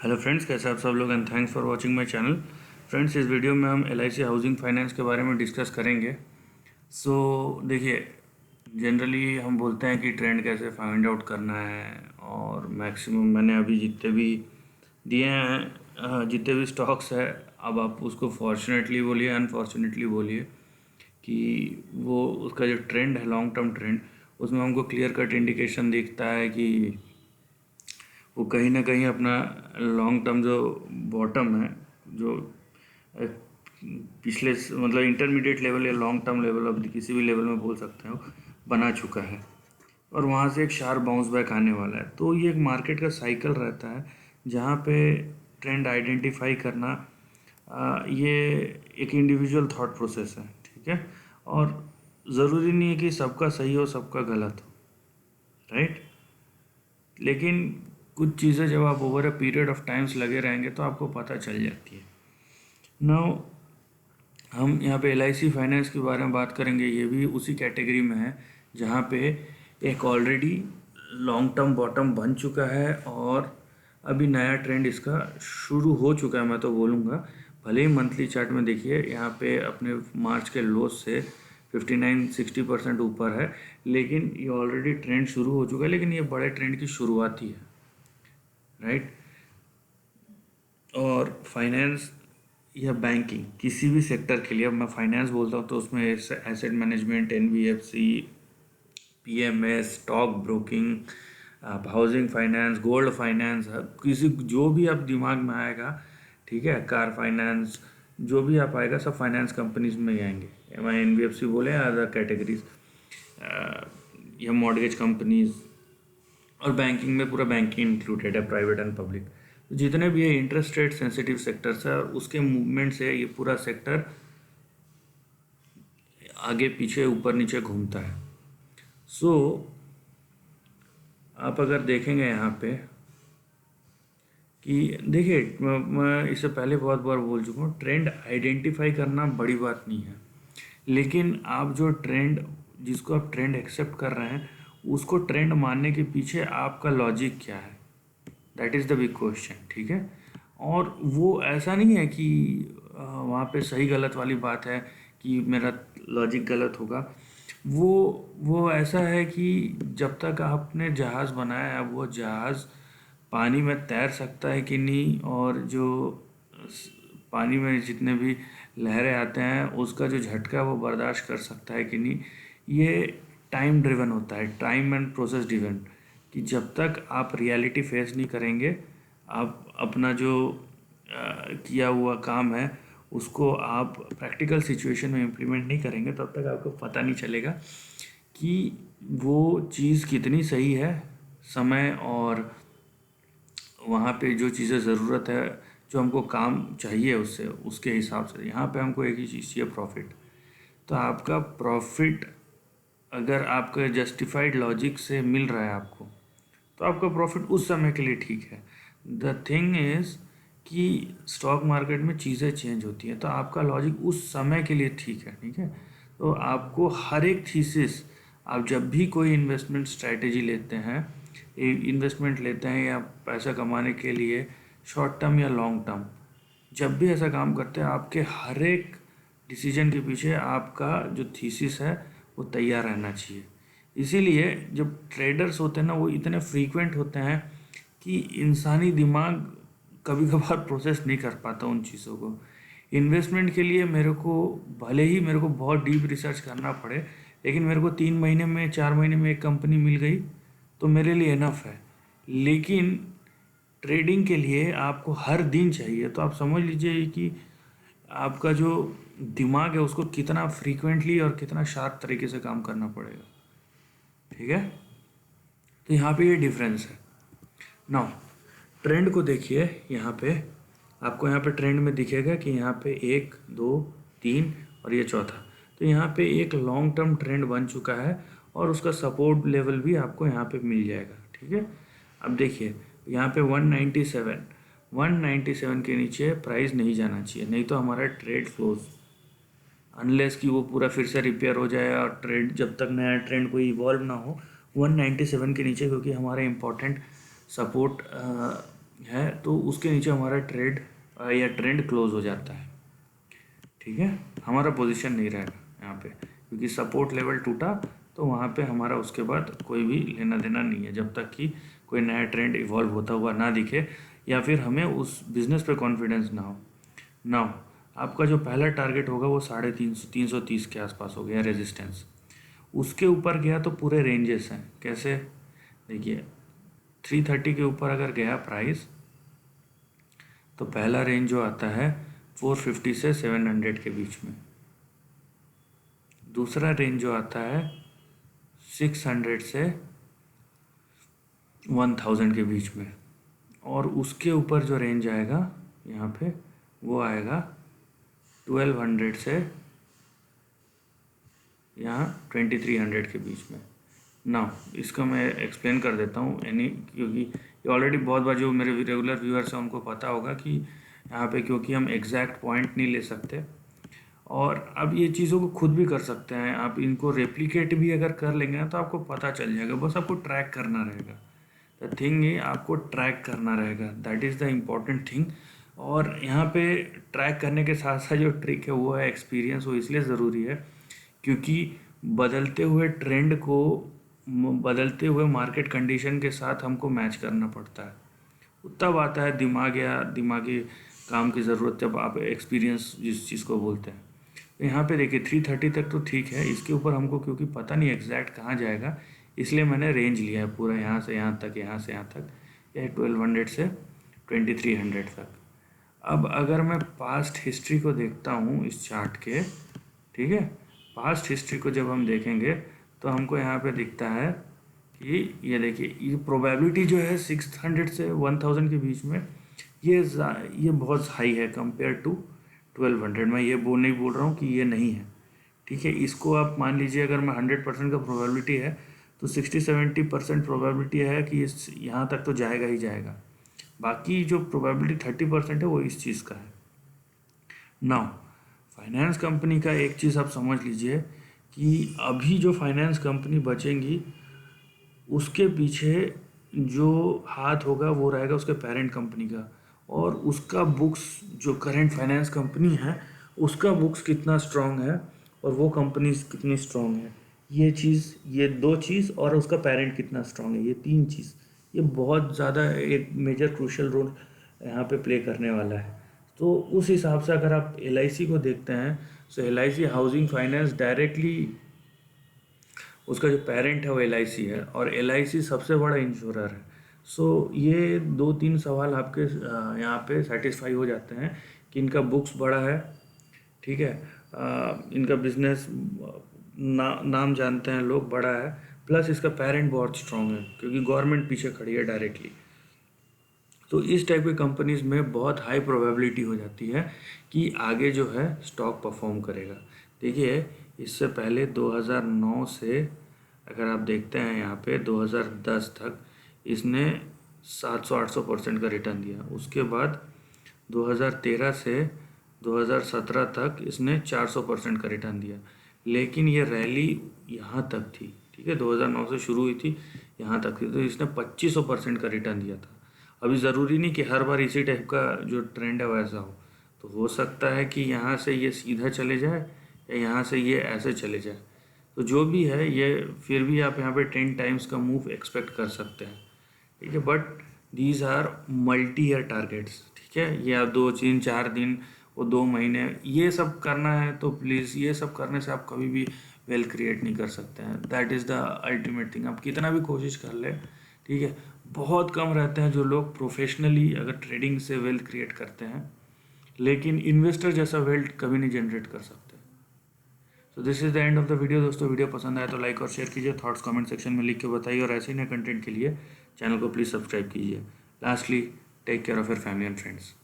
Hello friends, कैसे आप सब लोग and thanks for watching my channel. Friends, इस वीडियो में हम LIC हाउसिंग फाइनेंस के बारे में डिस्कस करेंगे। देखिए, जनरली हम बोलते हैं कि ट्रेंड कैसे फाइंड आउट करना है, और मैक्सिमम मैंने अभी जितने भी दिए हैं, जितने भी स्टॉक्स है, अब आप उसको फॉर्चुनेटली बोलिए अनफॉर्चुनेटली बोलिए, कि वो उसका जो ट्रेंड है, लॉन्ग टर्म ट्रेंड, उसमें हमको क्लियर कट इंडिकेशन दिखता है कि वो कहीं ना कहीं अपना लॉन्ग टर्म जो बॉटम है, जो अ, पिछले मतलब इंटरमीडिएट लेवल या लॉन्ग टर्म लेवल, अब किसी भी लेवल में बोल सकते हो, बना चुका है और वहाँ से एक शार्प बाउंस बैक आने वाला है। तो ये एक मार्केट का साइकिल रहता है जहाँ पे ट्रेंड आइडेंटिफाई करना, ये एक इंडिविजुअल थॉट प्रोसेस है, ठीक है। और ज़रूरी नहीं है कि सबका सही हो सबका गलत हो, राइट। लेकिन कुछ चीज़ें जब आप over a period of times लगे रहेंगे तो आपको पता चल जाती है। नाउ हम यहाँ पे LIC फाइनेंस के बारे में बात करेंगे। ये भी उसी कैटेगरी में है जहाँ पे एक ऑलरेडी लॉन्ग टर्म बॉटम बन चुका है और अभी नया ट्रेंड इसका शुरू हो चुका है, मैं तो बोलूँगा। भले ही मंथली चार्ट में देखिए, यहाँ पे अपने मार्च के लो से 59-60% ऊपर है, लेकिन ये ऑलरेडी ट्रेंड शुरू हो चुका है। लेकिन ये बड़े ट्रेंड की शुरुआत ही है, राइट। और फाइनेंस या बैंकिंग किसी भी सेक्टर के लिए, अब मैं फाइनेंस बोलता हूँ तो उसमें asset management, NBFC, PMS, stock broking, housing finance, gold finance, किसी जो भी आप दिमाग में आएगा, ठीक है, कार फाइनेंस, जो भी आप आएगा सब फाइनेंस कंपनीज में ही आएंगे। NBFC बोले या अदर कैटेगरीज, या मॉर्गेज कंपनीज, और बैंकिंग में पूरा बैंकिंग इंक्लूडेड है, प्राइवेट एंड पब्लिक। तो जितने भी ये इंटरेस्ट रेट सेंसिटिव सेक्टर्स है, और उसके मूवमेंट से ये पूरा सेक्टर आगे पीछे ऊपर नीचे घूमता है। सो आप अगर देखेंगे यहाँ पे कि देखिए, मैं इससे पहले बहुत बार बोल चुका हूँ, ट्रेंड आइडेंटिफाई करना बड़ी बात नहीं है, लेकिन आप जो ट्रेंड, जिसको आप ट्रेंड एक्सेप्ट कर रहे हैं, उसको ट्रेंड मानने के पीछे आपका लॉजिक क्या है, that is the big question, ठीक है। और वो ऐसा नहीं है कि वहाँ पे सही गलत वाली बात है कि मेरा लॉजिक गलत होगा। वो ऐसा है कि जब तक आपने जहाज़ बनाया है, वो जहाज़ पानी में तैर सकता है कि नहीं, और जो पानी में जितने भी लहरें आते हैं उसका जो झटका वो बर्दाश्त कर सकता है कि नहीं, ये टाइम ड्रिवन होता है, टाइम एंड प्रोसेस ड्रिवन। कि जब तक आप रियलिटी फेस नहीं करेंगे, आप अपना जो किया हुआ काम है उसको आप प्रैक्टिकल सिचुएशन में इम्प्लीमेंट नहीं करेंगे, तब तक आपको पता नहीं चलेगा कि वो चीज़ कितनी सही है। समय और वहाँ पे जो चीज़ें ज़रूरत है, जो हमको काम चाहिए उससे, उसके हिसाब से यहाँ पे हमको एक ही चीज़ चाहिए, प्रॉफिट। तो आपका प्रॉफिट अगर आपके जस्टिफाइड लॉजिक से मिल रहा है आपको, तो आपका प्रॉफिट उस समय के लिए ठीक है। द थिंग इज़ कि स्टॉक मार्केट में चीज़ें चेंज होती हैं, तो आपका लॉजिक उस समय के लिए ठीक है, ठीक है। तो आपको हर एक थीसिस, आप जब भी कोई इन्वेस्टमेंट स्ट्रैटेजी लेते हैं, इन्वेस्टमेंट लेते हैं या पैसा कमाने के लिए, शॉर्ट टर्म या लॉन्ग टर्म, जब भी ऐसा काम करते हैं, आपके हर एक डिसीजन के पीछे आपका जो थीसिस है वो तैयार रहना चाहिए। इसीलिए जब ट्रेडर्स होते हैं ना, वो इतने फ्रीक्वेंट होते हैं कि इंसानी दिमाग कभी कभार प्रोसेस नहीं कर पाता उन चीज़ों को। इन्वेस्टमेंट के लिए मेरे को, भले ही मेरे को बहुत डीप रिसर्च करना पड़े, लेकिन मेरे को 3 महीने में 4 महीने में एक कंपनी मिल गई तो मेरे लिए इनफ है। लेकिन ट्रेडिंग के लिए आपको हर दिन चाहिए, तो आप समझ लीजिए कि आपका जो दिमाग है उसको कितना फ्रीक्वेंटली और कितना शार्प तरीके से काम करना पड़ेगा, ठीक है। तो यहाँ पे ये डिफरेंस है। नाउ ट्रेंड को देखिए, यहाँ पे आपको, यहाँ पे ट्रेंड में दिखेगा कि यहाँ पे 1 2 3 और ये चौथा। तो यहाँ पे एक लॉन्ग टर्म ट्रेंड बन चुका है और उसका सपोर्ट लेवल भी आपको यहाँ पे मिल जाएगा, ठीक है। अब देखिए यहाँ पे 197 के नीचे प्राइस नहीं जाना चाहिए, नहीं तो हमारा ट्रेड फ्लोज, अनलेस कि वो पूरा फिर से रिपेयर हो जाए और ट्रेड, जब तक नया ट्रेंड कोई इवॉल्व ना हो, 197 के नीचे, क्योंकि हमारा इम्पोर्टेंट सपोर्ट है तो उसके नीचे हमारा ट्रेड या ट्रेंड क्लोज हो जाता है, ठीक है। हमारा पोजीशन नहीं रहेगा यहाँ पे, क्योंकि सपोर्ट लेवल टूटा तो वहाँ पे हमारा उसके बाद कोई भी लेना देना नहीं है, जब तक कि कोई नया ट्रेंड इवॉल्व होता हुआ ना दिखे या फिर हमें उस बिज़नेस पे कॉन्फिडेंस ना हो। आपका जो पहला टारगेट होगा वो 330 के आसपास हो गया रेजिस्टेंस, उसके ऊपर गया तो पूरे रेंजेस हैं। कैसे, देखिए 330 के ऊपर अगर गया प्राइस तो पहला रेंज जो आता है 450 से 700 के बीच में, दूसरा रेंज जो आता है 600 से 1000 के बीच में, और उसके ऊपर जो रेंज आएगा यहाँ पे वो आएगा 1200 से यहाँ 2300 के बीच में। ना इसका मैं एक्सप्लेन कर देता हूँ क्योंकि ये ऑलरेडी बहुत बार जो मेरे रेगुलर व्यूअर्स हैं उनको पता होगा कि यहाँ पे क्योंकि हम एग्जैक्ट पॉइंट नहीं ले सकते, और अब ये चीज़ों को खुद भी कर सकते हैं आप, इनको रेप्लिकेट भी अगर कर लेंगे ना तो आपको पता चल जाएगा, बस आपको ट्रैक करना रहेगा। द थिंग ये आपको ट्रैक करना रहेगा, that is the important thing. और यहाँ पे ट्रैक करने के साथ साथ जो ट्रिक है वो है एक्सपीरियंस। वो इसलिए ज़रूरी है क्योंकि बदलते हुए ट्रेंड को बदलते हुए मार्केट कंडीशन के साथ हमको मैच करना पड़ता है, तब आता है दिमाग या दिमागी काम की ज़रूरत, जब आप एक्सपीरियंस जिस चीज़ को बोलते हैं। तो यहाँ पे देखिए 330 तक तो ठीक है, इसके ऊपर हमको क्योंकि पता नहीं एग्जैक्ट कहाँ जाएगा इसलिए मैंने रेंज लिया है पूरा, यहाँ से यहाँ तक, यहाँ से यहाँ तक, यह 1200 से 2300 तक। अब अगर मैं पास्ट हिस्ट्री को देखता हूँ इस चार्ट के, ठीक है, पास्ट हिस्ट्री को जब हम देखेंगे तो हमको यहाँ पे दिखता है कि ये देखिए ये प्रोबेबिलिटी जो है 600 से 1000 के बीच में ये बहुत हाई है कंपेयर टू 1200। मैं ये नहीं बोल रहा हूँ कि ये नहीं है, ठीक है। इसको आप मान लीजिए अगर मैं 100% का प्रोबेबिलिटी है तो 60-70% प्रोबेबिलिटी है कि इस यहाँ तक तो जाएगा ही जाएगा, बाकी जो प्रोबेबिलिटी 30% है वो इस चीज़ का है। नाउ फाइनेंस कंपनी का एक चीज़ आप समझ लीजिए कि अभी जो फाइनेंस कंपनी बचेंगी उसके पीछे जो हाथ होगा वो रहेगा उसके पेरेंट कंपनी का, और उसका बुक्स जो करंट फाइनेंस कंपनी है उसका बुक्स कितना स्ट्रांग है और वो कंपनी कितनी स्ट्रांग है, ये चीज़, ये दो चीज़, और उसका पेरेंट कितना स्ट्रांग है, ये तीन चीज़, ये बहुत ज़्यादा एक मेजर क्रूशियल रोल यहाँ पे प्ले करने वाला है। तो उस हिसाब से अगर आप LIC को देखते हैं तो LIC हाउसिंग फाइनेंस डायरेक्टली उसका जो पेरेंट है वो LIC है, और LIC सबसे बड़ा इंश्योरर है। सो ये 2-3 सवाल आपके यहाँ पे सेटिस्फाई हो जाते हैं कि इनका बुक्स बड़ा है, ठीक है, इनका बिजनेस नाम जानते हैं लोग, बड़ा है, प्लस इसका पेरेंट बहुत स्ट्रॉन्ग है क्योंकि गवर्नमेंट पीछे खड़ी है डायरेक्टली। तो इस टाइप की कंपनीज में बहुत हाई प्रोबेबिलिटी हो जाती है कि आगे जो है स्टॉक परफॉर्म करेगा। देखिए इससे पहले 2009 से अगर आप देखते हैं यहाँ पे 2010 तक इसने 700-800% का रिटर्न दिया, उसके बाद 2013 से 2017 तक इसने 400% का रिटर्न दिया, लेकिन ये रैली यहाँ तक थी, ठीक है, 2009 से शुरू हुई थी यहाँ तक थी, तो इसने 2500% का रिटर्न दिया था। अभी ज़रूरी नहीं कि हर बार इसी टाइप का जो ट्रेंड है वैसा हो सकता है कि यहाँ से ये सीधा चले जाए या यहाँ से ये ऐसे चले जाए, तो जो भी है ये फिर भी आप यहाँ पे 10 टाइम्स का मूव एक्सपेक्ट कर सकते हैं, ठीक है। But these are multi year targets, ठीक है, ये आप 2-3-4 दिन वो 2 महीने ये सब करना है तो प्लीज़ ये सब करने से आप कभी भी वेल्थ क्रिएट नहीं कर सकते हैं। That is the ultimate thing. आप कितना भी कोशिश कर ले, ठीक है, बहुत कम रहते हैं जो लोग प्रोफेशनली अगर ट्रेडिंग से वेल्थ क्रिएट करते हैं, लेकिन इन्वेस्टर जैसा वेल्थ कभी नहीं जनरेट कर सकते। So this is the end of the video. दोस्तों वीडियो पसंद आया तो लाइक और शेयर कीजिए, थॉट्स कमेंट सेक्शन में लिख के बताइए, और ऐसे ही नए कंटेंट के लिए चैनल को प्लीज़ सब्सक्राइब कीजिए। Lastly, take care of your family and friends.